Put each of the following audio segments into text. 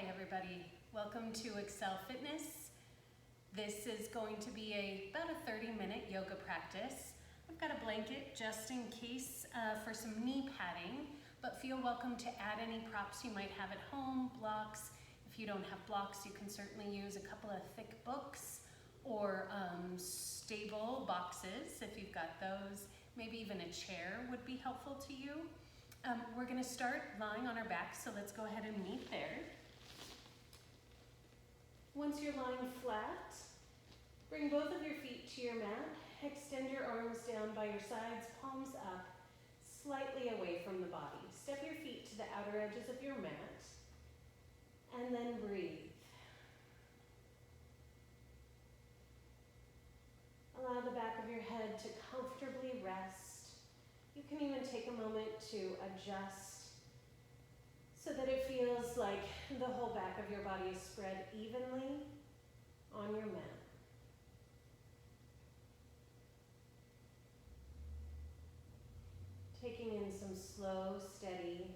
Hi everybody, welcome to Excel Fitness. This is going to be about a 30-minute yoga practice. I've got a blanket just in case for some knee padding, but feel welcome to add any props you might have at home, blocks. If you don't have blocks, you can certainly use a couple of thick books or stable boxes if you've got those. Maybe even a chair would be helpful to you. We're going to start lying on our back, so let's go ahead and meet there. Once you're lying flat, bring both of your feet to your mat. Extend your arms down by your sides, palms up, slightly away from the body. Step your feet to the outer edges of your mat, and then breathe. Allow the back of your head to comfortably rest. You can even take a moment to adjust so that it feels like the whole back of your body is spread evenly on your mat. Taking in some slow, steady,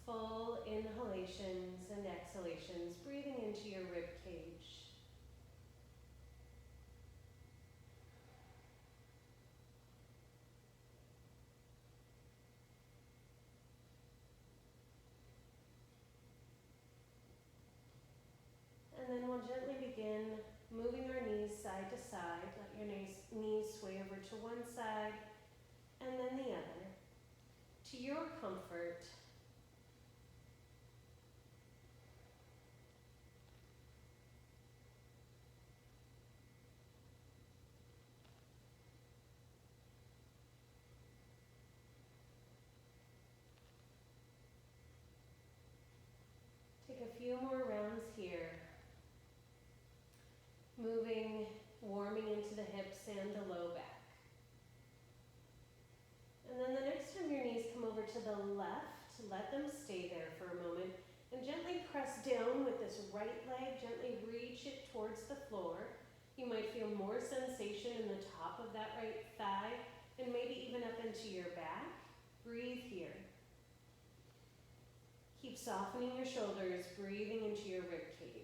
full inhalations and exhalations, breathing into your rib cage. And then we'll gently begin moving our knees side to side. Let your knees sway over to one side and then the other. To your comfort, take a few more rounds here. Moving, warming into the hips and the low back. And then the next time your knees come over to the left, let them stay there for a moment and gently press down with this right leg, gently reach it towards the floor. You might feel more sensation in the top of that right thigh and maybe even up into your back. Breathe here. Keep softening your shoulders, breathing into your rib cage.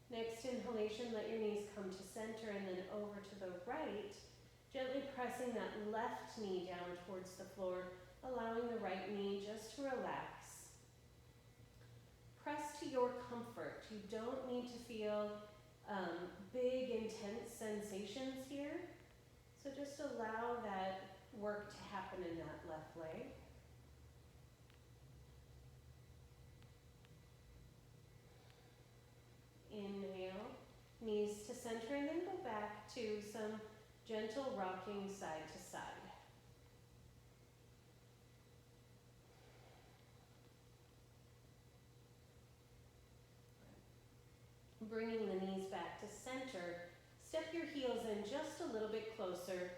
Next inhalation, let your knees come to center and then over to the right, gently pressing that left knee down towards the floor, allowing the right knee just to relax. Press to your comfort. You don't need to feel big, intense sensations here. So just allow that work to happen in that left leg. Inhale, knees to center, and then go back to some gentle rocking side to side. Bringing the knees back to center, step your heels in just a little bit closer.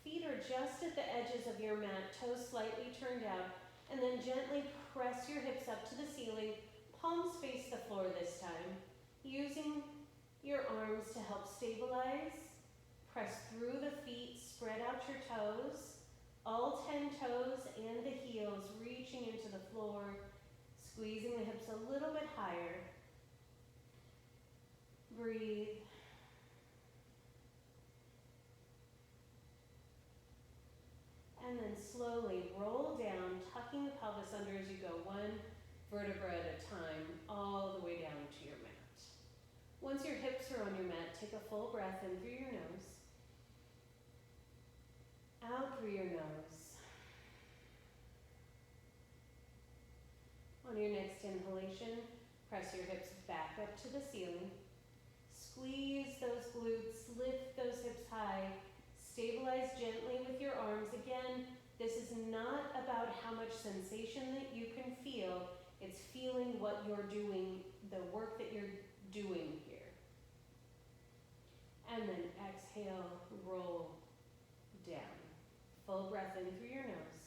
Feet are just at the edges of your mat, toes slightly turned out, and then gently press your hips up to the ceiling. Palms face the floor this time. Using your arms to help stabilize, press through the feet, spread out your toes, all 10 toes and the heels reaching into the floor, squeezing the hips a little bit higher. Breathe. And then slowly roll down, tucking the pelvis under as you go, one vertebra at a time, all the way down to your mat. Once your hips are on your mat, take a full breath in through your nose, out through your nose. On your next inhalation, press your hips back up to the ceiling. Squeeze those glutes, lift those hips high, stabilize gently with your arms. Again, this is not about how much sensation that you can feel, it's feeling what you're doing, the work that you're doing here. And then exhale, roll down. Full breath in through your nose,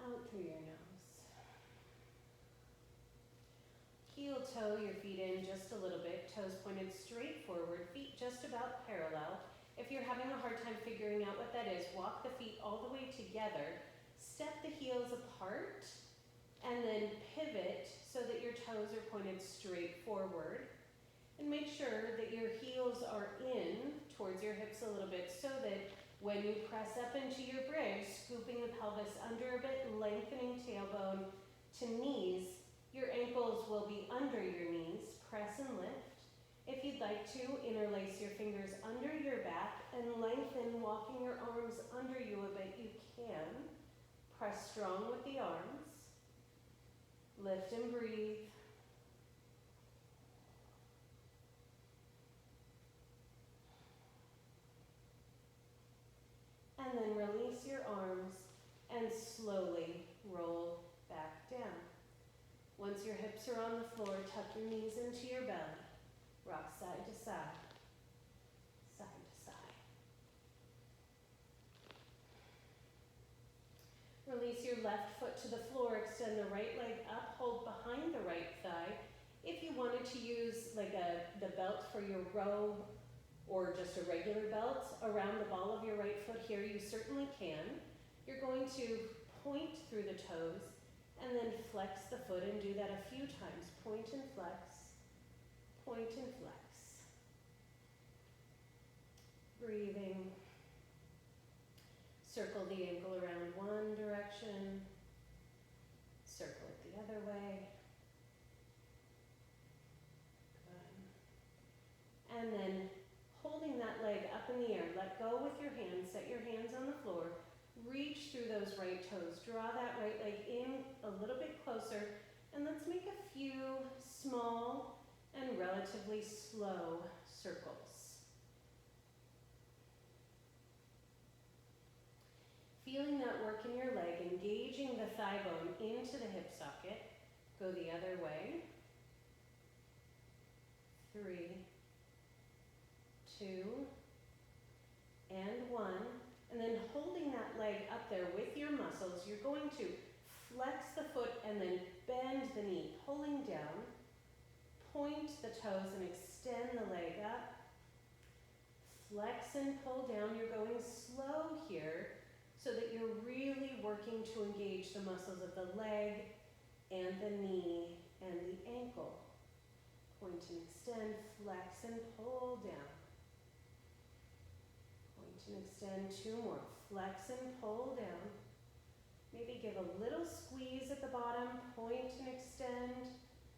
out through your nose. Heel toe your feet in just a little bit, toes pointed straight forward, feet just about parallel. If you're having a hard time figuring out what that is, walk the feet all the way together. step the heels apart and then pivot so that your toes are pointed straight forward. And make sure that your heels are in towards your hips a little bit so that when you press up into your bridge, scooping the pelvis under a bit, lengthening tailbone to knees, your ankles will be under your knees. Press and lift. If you'd like to, interlace your fingers under your back and lengthen, walking your arms under you a bit, you can. Press strong with the arms. Lift and breathe. And then release your arms and slowly roll back down. Once your hips are on the floor, tuck your knees into your belly. Rock side to side, side to side. Release your left foot to the floor, extend the right leg up, hold behind the right thigh. If you wanted to use like the belt for your robe or just a regular belt around the ball of your right foot here, you certainly can. You're going to point through the toes and then flex the foot and do that a few times. Point and flex, point and flex. Breathing. Circle the ankle around one direction, circle it the other way. Good. And then holding that leg up in the air, let go with your hands, set your hands on the floor, reach through those right toes, draw that right leg in a little bit closer, and let's make a few small and relatively slow circles. Feeling that work in your leg, engaging the thigh bone into the hip socket. Go the other way. 3, 2, and 1. And then holding that leg up there with your muscles, you're going to flex the foot and then bend the knee, pulling down. Point the toes and extend the leg up. Flex and pull down. You're going slow here so that you're really working to engage the muscles of the leg and the knee and the ankle. Point and extend, flex and pull down. Point and extend, 2 more. Flex and pull down. Maybe give a little squeeze at the bottom, point and extend.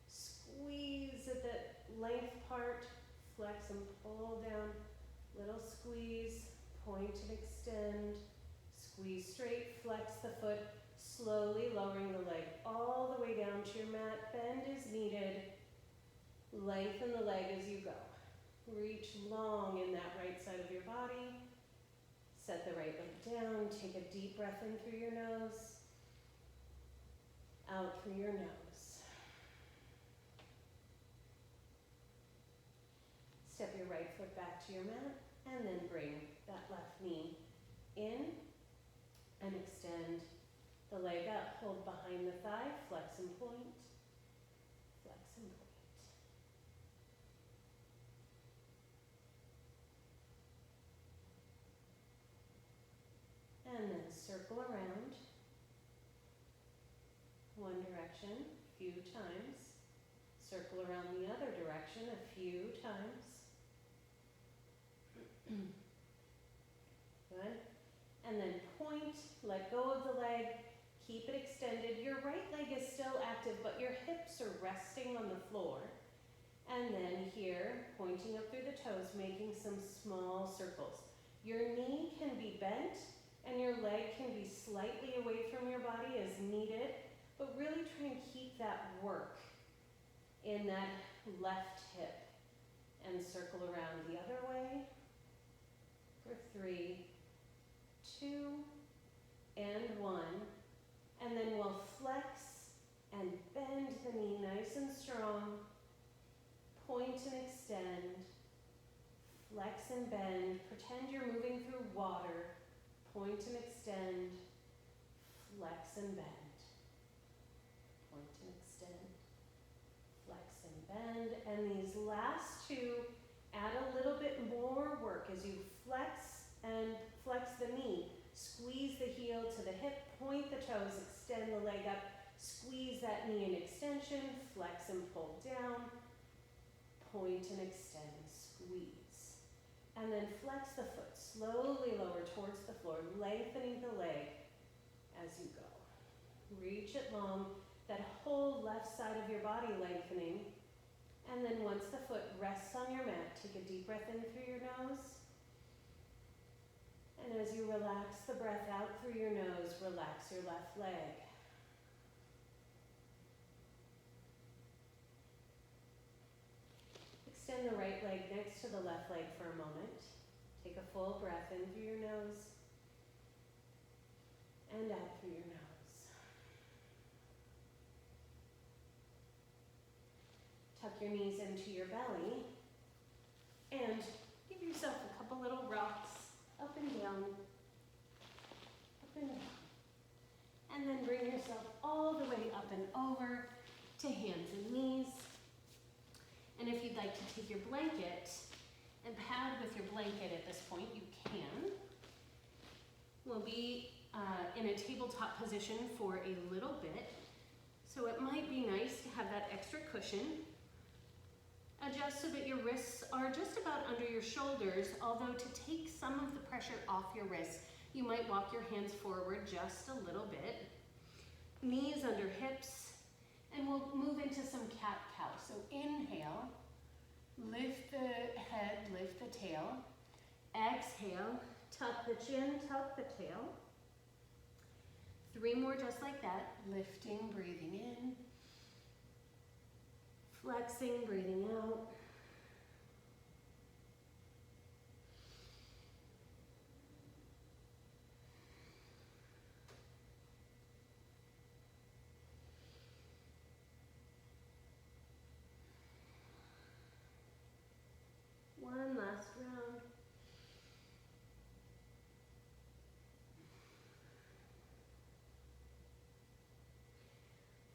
Squeeze at the length part, flex and pull down. Little squeeze, point and extend. Squeeze straight, flex the foot, slowly lowering the leg all the way down to your mat. Bend is needed. Lengthen the leg as you go. Reach long in that right side of your body. Set the right leg down. Take a deep breath in through your nose. Out through your nose. Step your right foot back to your mat and then bring that left knee in and extend the leg up. Hold behind the thigh, flex and point. Flex and point. And then circle around one direction a few times. Circle around the other direction a few times. Good. And then point, let go of the leg, keep it extended. Your right leg is still active, but your hips are resting on the floor. And then here, pointing up through the toes, making some small circles. Your knee can be bent and your leg can be slightly away from your body as needed, but really try and keep that work in that left hip. And circle around the other way for 3, 2, and 1. And then we'll flex and bend the knee nice and strong. Point and extend. Flex and bend. Pretend you're moving through water. Point and extend. Flex and bend. Point and extend. Flex and bend. And these last 2, add a little bit more work as you flex and flex the knee. Squeeze the heel to the hip, point point the toes, extend the leg up, squeeze that knee in extension, flex and pull down, point and extend, squeeze. And then flex the foot, slowly lower towards the floor, lengthening the leg as you go. Reach it long, that whole left side of your body lengthening. And then once the foot rests on your mat, take a deep breath in through your nose. And as you relax the breath out through your nose, relax your left leg. Extend the right leg next to the left leg for a moment. Take a full breath in through your nose and out through your nose. Tuck your knees into your belly and give yourself a couple little rocks up and down, up and down. And then bring yourself all the way up and over to hands and knees. And if you'd like to take your blanket and pad with your blanket at this point, you can. We'll be in a tabletop position for a little bit. So it might be nice to have that extra cushion. Adjust so that your wrists are just about under your shoulders, although to take some of the pressure off your wrists, you might walk your hands forward just a little bit. Knees under hips, and we'll move into some cat-cow. So inhale, lift the head, lift the tail. Exhale, tuck the chin, tuck the tail. 3 more just like that, lifting, breathing in. Flexing, breathing out. One last round.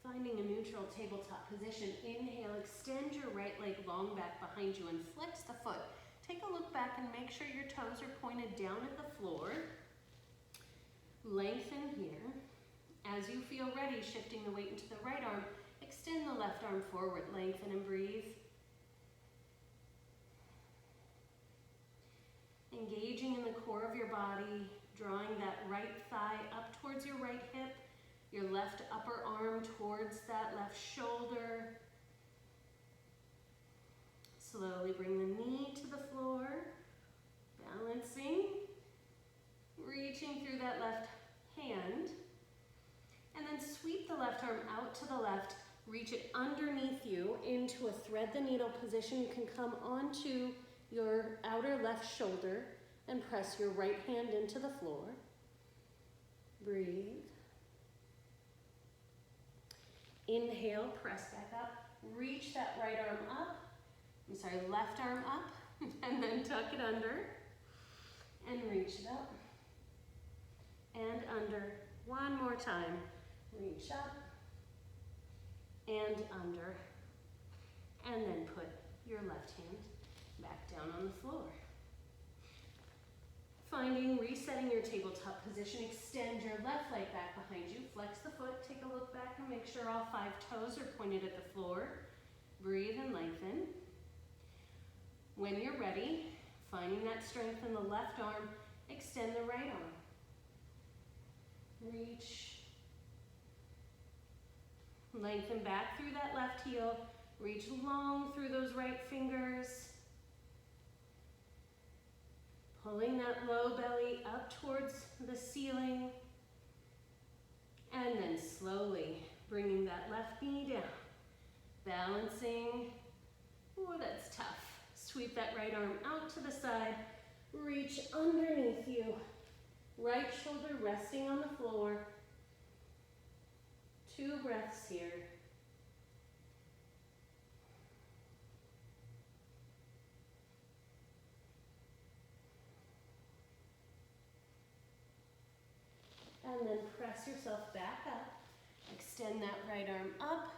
Finding a neutral tabletop position. Inhale, extend your right leg long back behind you and flex the foot. Take a look back and make sure your toes are pointed down at the floor. Lengthen here. As you feel ready, shifting the weight into the right arm, extend the left arm forward, lengthen and breathe. Engaging in the core of your body, drawing that right thigh up towards your right hip, your left upper arm towards that left shoulder. Slowly bring the knee to the floor, balancing, reaching through that left hand, and then sweep the left arm out to the left, reach it underneath you into a thread the needle position. You can come onto your outer left shoulder and press your right hand into the floor. Breathe. Inhale, press back up, reach that right arm up, left arm up, and then tuck it under, and reach it up, and under. One more time, reach up, and under, and then put your left hand back down on the floor. Finding, resetting your tabletop position, extend your left leg back behind you, flex the foot, take a look back and make sure all 5 toes are pointed at the floor. Breathe and lengthen. When you're ready, finding that strength in the left arm, extend the right arm. Reach. Lengthen back through that left heel, reach long through those right fingers. Pulling that low belly up towards the ceiling. And then slowly bringing that left knee down. Balancing. Oh, that's tough. Sweep that right arm out to the side. Reach underneath you. Right shoulder resting on the floor. 2 breaths here. And then press yourself back up. Extend that right arm up.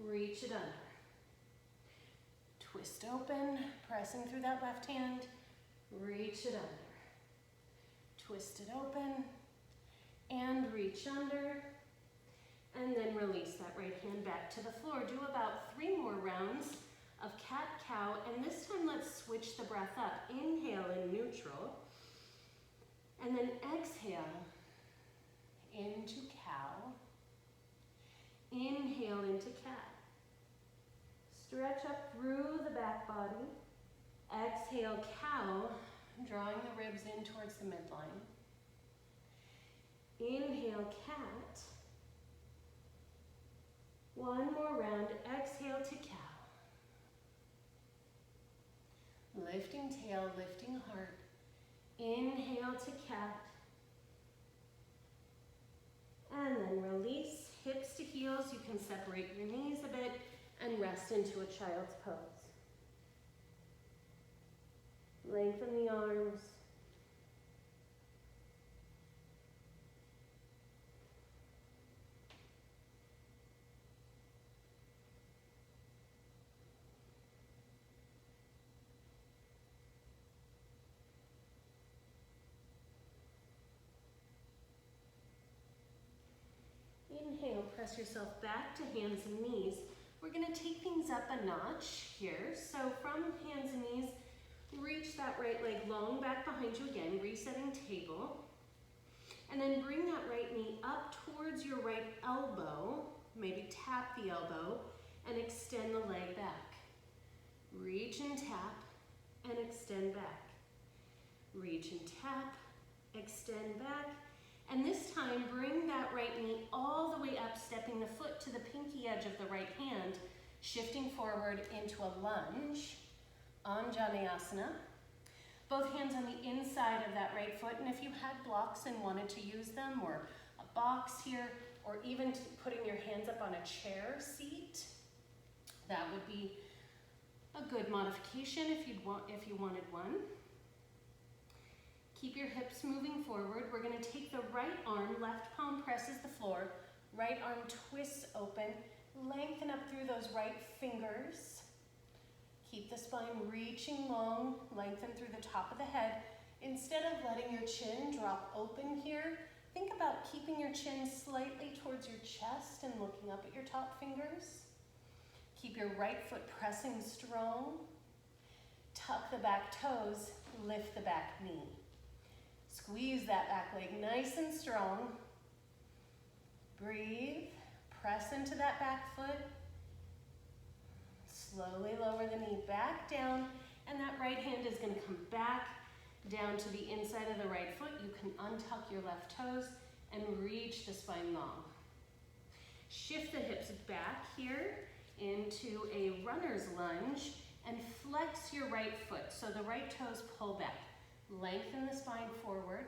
Reach it under. Twist open, pressing through that left hand. Reach it under. Twist it open and reach reach under, and then release that right hand back to the floor. Do about 3 more rounds of cat-cow, and this time let's switch the breath up. Inhale in neutral, and then exhale into cow. Inhale into cat. Stretch up through the back body. Exhale, cow, drawing the ribs in towards the midline. Inhale, cat. 1 more round. Exhale to cow. Lifting tail, lifting heart. Inhale to cat. And then release, hips to heels. You can separate your knees a bit and rest into a child's pose. Lengthen the arms. Inhale, press yourself back to hands and knees. We're going to take things up a notch here. So from hands and knees, reach that right leg long back behind you again, resetting table. And then bring that right knee up towards your right elbow. Maybe tap the elbow and extend the leg back. Reach and tap and extend back. Reach and tap, extend back. And this time, bring that right knee all the way up, stepping the foot to the pinky edge of the right hand, shifting forward into a lunge, Anjaneyasana. Both hands on the inside of that right foot, and if you had blocks and wanted to use them, or a box here, or even putting your hands up on a chair seat, that would be a good modification if you wanted one. Keep your hips moving forward. We're going to take the right arm, left palm presses the floor, right arm twists open, lengthen up through those right fingers. Keep the spine reaching long, lengthen through the top of the head. Instead of letting your chin drop open here, think about keeping your chin slightly towards your chest and looking up at your top fingers. Keep your right foot pressing strong. Tuck the back toes, lift the back knee. Squeeze that back leg nice and strong. Breathe, press into that back foot. Slowly lower the knee back down, and that right hand is going to come back down to the inside of the right foot. You can untuck your left toes and reach the spine long. Shift the hips back here into a runner's lunge and flex your right foot. So the right toes pull back. Lengthen the spine forward.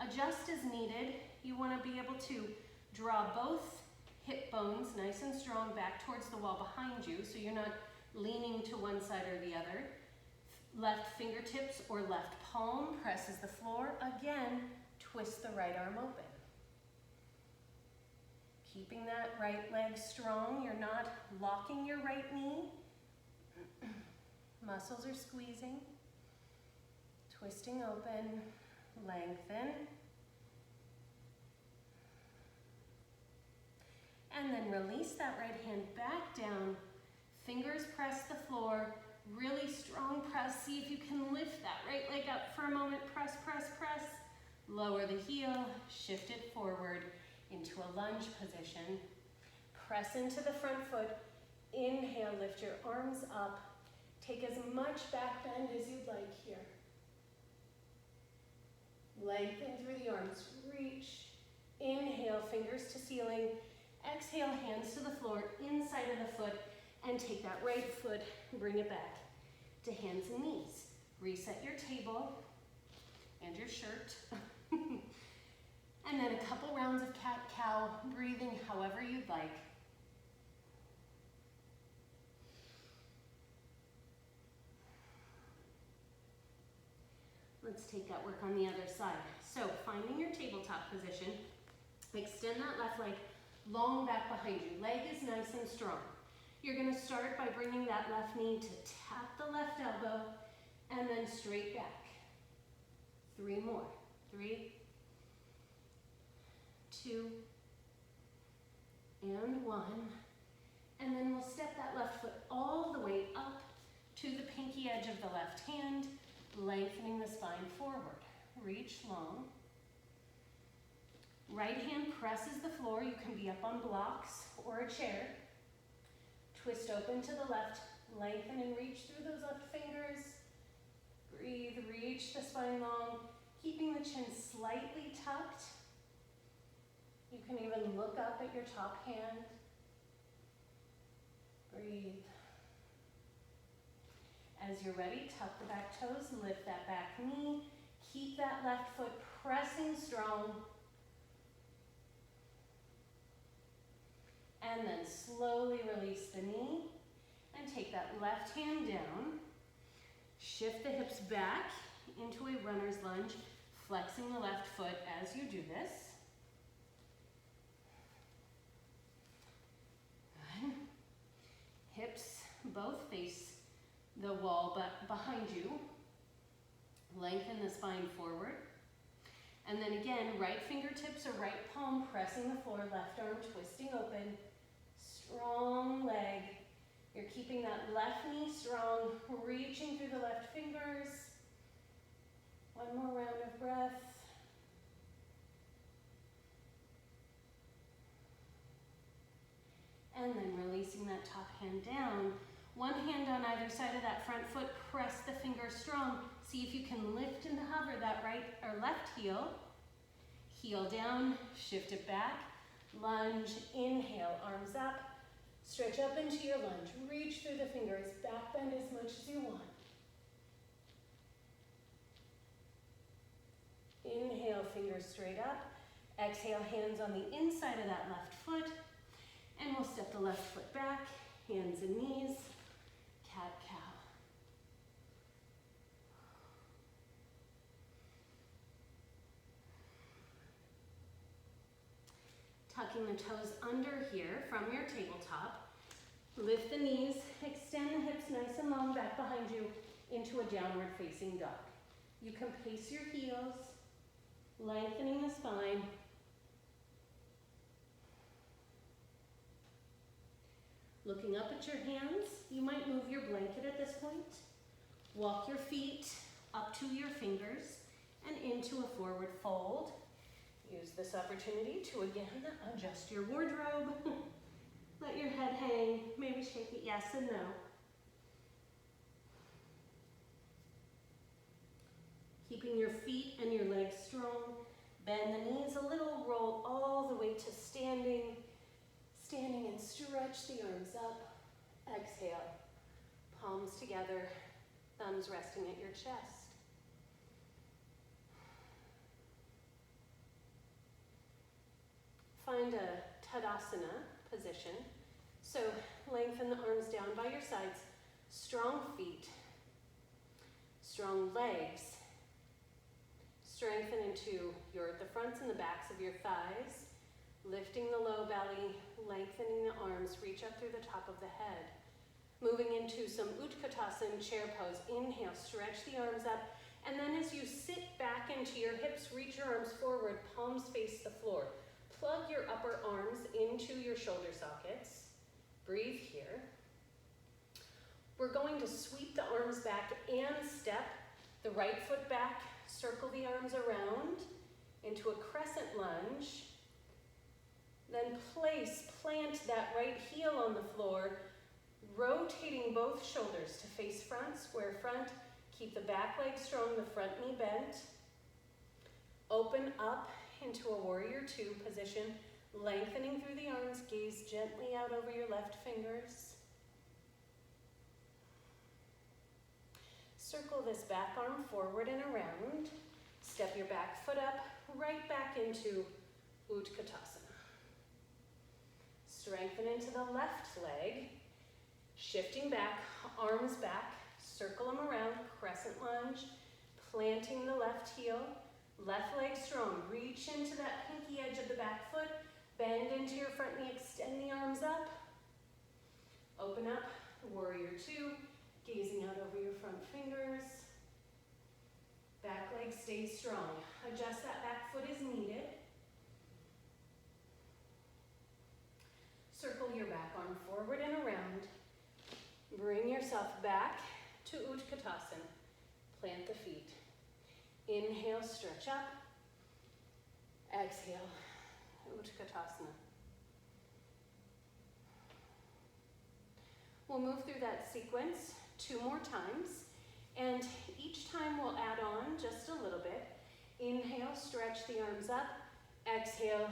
Adjust as needed. You want to be able to draw both hip bones nice and strong back towards the wall behind you, so you're not leaning to one side or the other. Left fingertips or left palm presses the floor. Again, twist the right arm open. Keeping that right leg strong. You're not locking your right knee. Muscles are squeezing. Twisting open, lengthen. And then release that right hand back down. Fingers press the floor. Really strong press. See if you can lift that right leg up for a moment. Press, press, press. Lower the heel. Shift it forward into a lunge position. Press into the front foot. Inhale, lift your arms up. Take as much back bend as you'd like here. Lengthen through the arms. Reach. Inhale, fingers to ceiling. Exhale, hands to the floor, inside of the foot, and take that right foot, bring it back to hands and knees. Reset your table and your shirt. And then a couple rounds of cat-cow, breathing however you'd like. Let's take that work on the other side. So finding your tabletop position, extend that left leg long back behind you. Leg is nice and strong. You're going to start by bringing that left knee to tap the left elbow and then straight back. 3 more. 3, one. And then we'll step that left foot all the way up to the pinky edge of the left hand, lengthening the spine forward. Reach long. Right hand presses the floor. You can be up on blocks or a chair. Twist open to the left, lengthen and reach through those left fingers. Breathe, reach the spine long, keeping the chin slightly tucked. You can even look up at your top hand. Breathe. As you're ready, tuck the back toes, lift that back knee. Keep that left foot pressing strong. And then slowly release the knee and take that left hand down. Shift the hips back into a runner's lunge, flexing the left foot as you do this. Good. Hips both face the wall but behind you. Lengthen the spine forward. And then again, right fingertips or right palm pressing the floor, left arm twisting open. Strong leg. You're keeping that left knee strong, reaching through the left fingers. One more round of breath. And then releasing that top hand down. One hand on either side of that front foot, press the fingers strong. See if you can lift and hover that right or left heel. Heel down, shift it back. Lunge, inhale, arms up. Stretch up into your lunge. Reach through the fingers, back bend as much as you want. Inhale, fingers straight up. Exhale, hands on the inside of that left foot. And we'll step the left foot back, hands and knees, cat-cow. Tucking the toes under here from your tabletop. Lift the knees, extend the hips nice and long back behind you into a downward facing dog. You can pace your heels, lengthening the spine. Looking up at your hands, you might move your blanket at this point. Walk your feet up to your fingers and into a forward fold. Use this opportunity to again adjust your wardrobe. Let your head hang, maybe shake it yes and no. Keeping your feet and your legs strong. Bend the knees a little, roll all the way to standing. Standing and stretch the arms up. Exhale, palms together, thumbs resting at your chest. Find a Tadasana position. So lengthen the arms down by your sides. Strong feet, strong legs. Strengthen into the fronts and the backs of your thighs. Lifting the low belly, lengthening the arms, reach up through the top of the head. Moving into some Utkatasana chair pose. Inhale, stretch the arms up. And then as you sit back into your hips, reach your arms forward, palms face the floor. Plug your upper arms into your shoulder sockets. Breathe here. We're going to sweep the arms back and step the right foot back, circle the arms around into a crescent lunge. Then plant that right heel on the floor, rotating both shoulders to face front, square front. Keep the back leg strong, the front knee bent. Open up into a warrior two position, lengthening through the arms, gaze gently out over your left fingers. Circle this back arm forward and around. Step your back foot up, right back into Utkatasana. Strengthen into the left leg, shifting back, arms back, circle them around, crescent lunge, planting the left heel, left leg strong, reach into that pinky edge of the back foot, bend into your front knee, extend the arms up, open up, warrior two, gazing out over your front fingers, back leg stays strong, adjust that back foot as needed. Circle back to Utkatasana. Plant the feet. Inhale, stretch up. Exhale, Utkatasana. We'll move through that sequence 2 more times, and each time we'll add on just a little bit. Inhale, stretch the arms up. Exhale,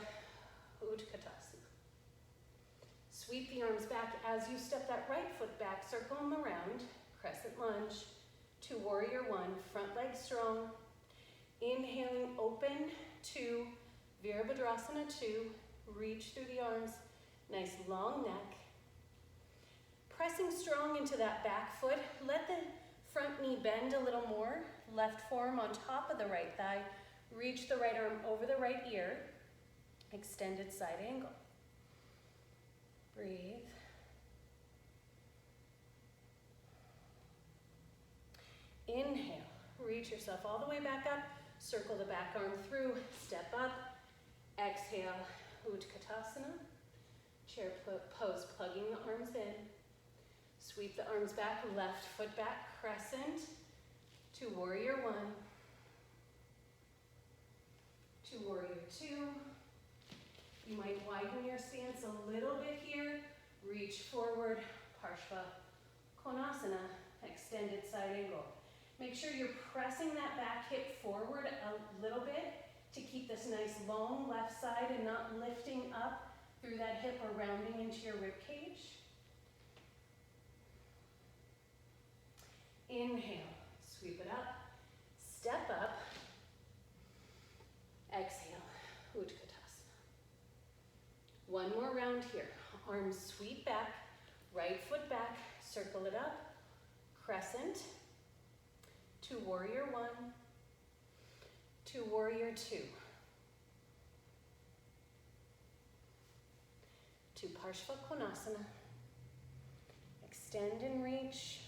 Utkatasana. Sweep the arms back as you step that right foot back, circle them around, crescent lunge to warrior 1, front leg strong. Inhaling, open to Virabhadrasana 2, reach through the arms, nice long neck. Pressing strong into that back foot, let the front knee bend a little more, left forearm on top of the right thigh, reach the right arm over the right ear, extended side angle. Breathe. Inhale, reach yourself all the way back up, circle the back arm through, step up. Exhale, Utkatasana. Chair pose, plugging the arms in. Sweep the arms back, left foot back, crescent to warrior 1. To warrior 2. You might widen your stance a little bit here. Reach forward, Parshva Konasana, extended side angle. Make sure you're pressing that back hip forward a little bit to keep this nice long left side and not lifting up through that hip or rounding into your rib cage. Inhale, sweep it up, step up, exhale, Utkatasana. 1 more round here. Arms sweep back, right foot back, circle it up, crescent to warrior 1, to warrior 2, to Parshva Konasana. Extend and reach.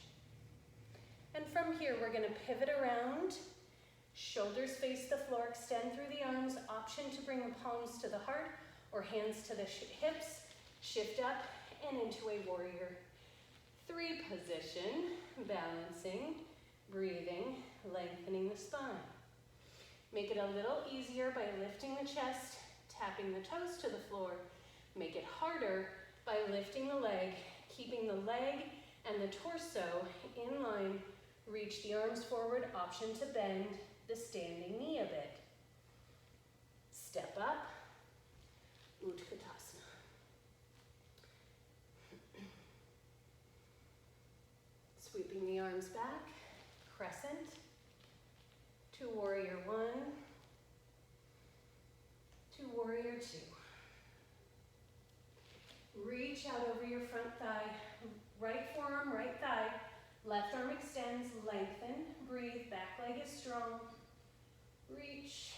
And from here, we're going to pivot around. Shoulders face the floor, extend through the arms. Option to bring the palms to the heart or hands to the hips. Shift up and into a warrior 3 position. Balancing, breathing, lengthening the spine. Make it a little easier by lifting the chest, tapping the toes to the floor. Make it harder by lifting the leg, keeping the leg and the torso in line. Reach the arms forward, option to bend the standing knee a bit. Step up, Utkatasana. Sweeping the arms back, crescent to warrior 1, to warrior 2. Reach out over your front thigh, right forearm, right thigh, left arm extends, lengthen, breathe, back leg is strong, reach.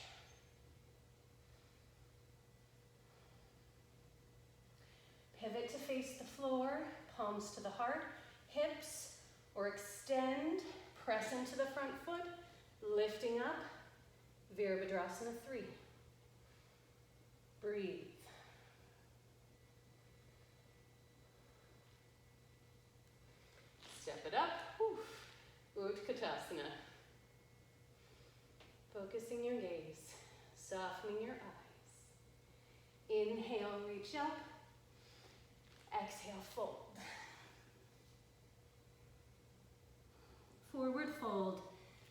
Pivot to face the floor, palms to the heart, hips, or extend, press into the front foot, lifting up, Virabhadrasana 3. Breathe. Step it up, Utkatasana. Focusing your gaze, softening your eyes. Inhale, reach up. Exhale, fold. Forward fold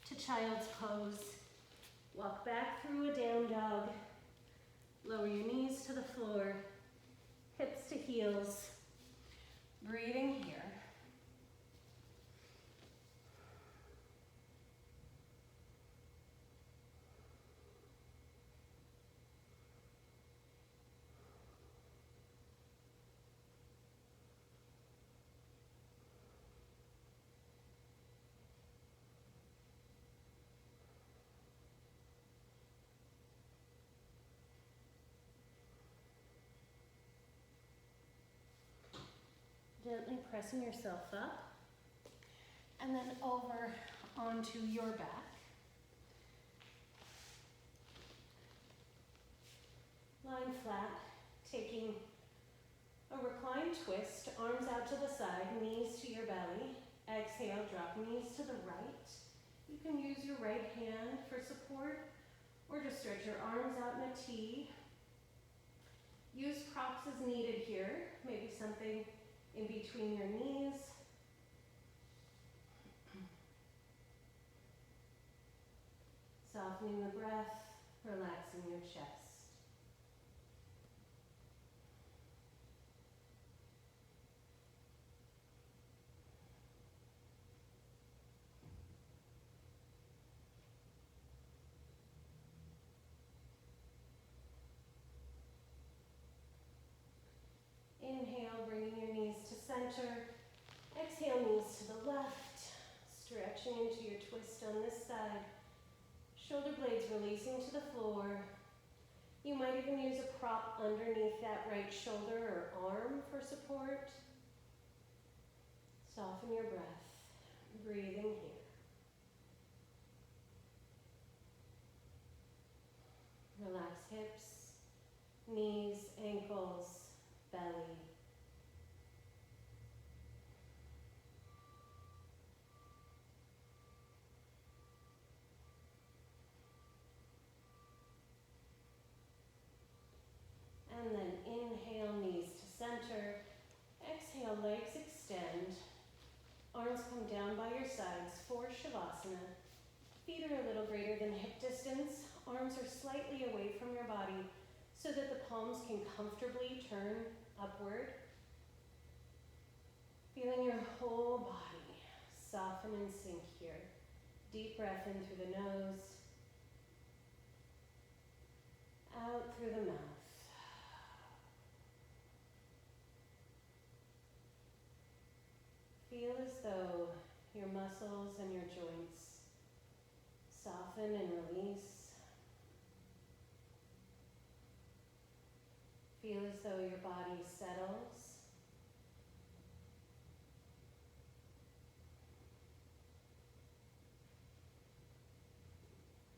to child's pose. Walk back through a down dog. Lower your knees to the floor, hips to heels. Breathing here. Gently pressing yourself up and then over onto your back. Lying flat, taking a reclined twist, arms out to the side, knees to your belly, Exhale, drop knees to the right. You can use your right hand for support or just stretch your arms out in a T. Use props as needed here, maybe something in between your knees. Softening the breath, relaxing your chest. Inhale, bringing your knees to center. Exhale, knees to the left. Stretching into your twist on this side. Shoulder blades releasing to the floor. You might even use a prop underneath that right shoulder or arm for support. Soften your breath. Breathing here. Relax hips, knees, ankles, belly. And then inhale, knees to center. Exhale, legs extend. Arms come down by your sides for Shavasana. Feet are a little greater than hip distance. Arms are slightly away from your body so that the palms can comfortably turn upward. Feeling your whole body soften and sink here. Deep breath in through the nose, out through the mouth. Feel as though your muscles and your joints soften and release. Feel as though your body settles.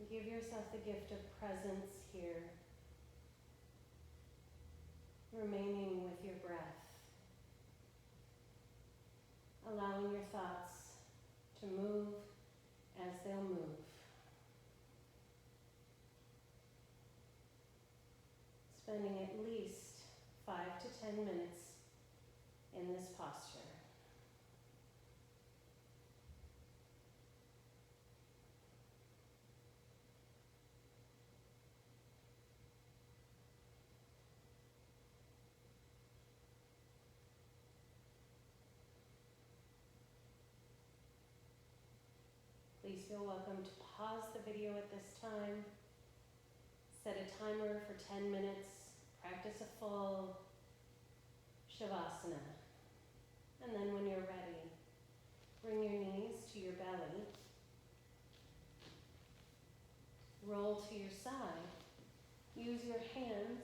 Give yourself the gift of presence here, remaining with your breath, allowing your thoughts to move as they'll move. Spending at least 5 to 10 minutes in this posture. Please feel welcome to pause the video at this time. Set a timer for 10 minutes. Practice a full Shavasana. And then when you're ready, bring your knees to your belly. Roll to your side. Use your hands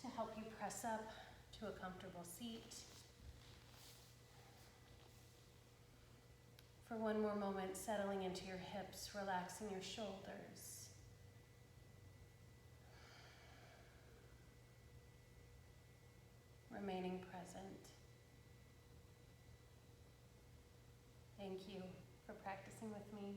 to help you press up to a comfortable seat. For one more moment, settling into your hips, relaxing your shoulders. Remaining present. Thank you for practicing with me.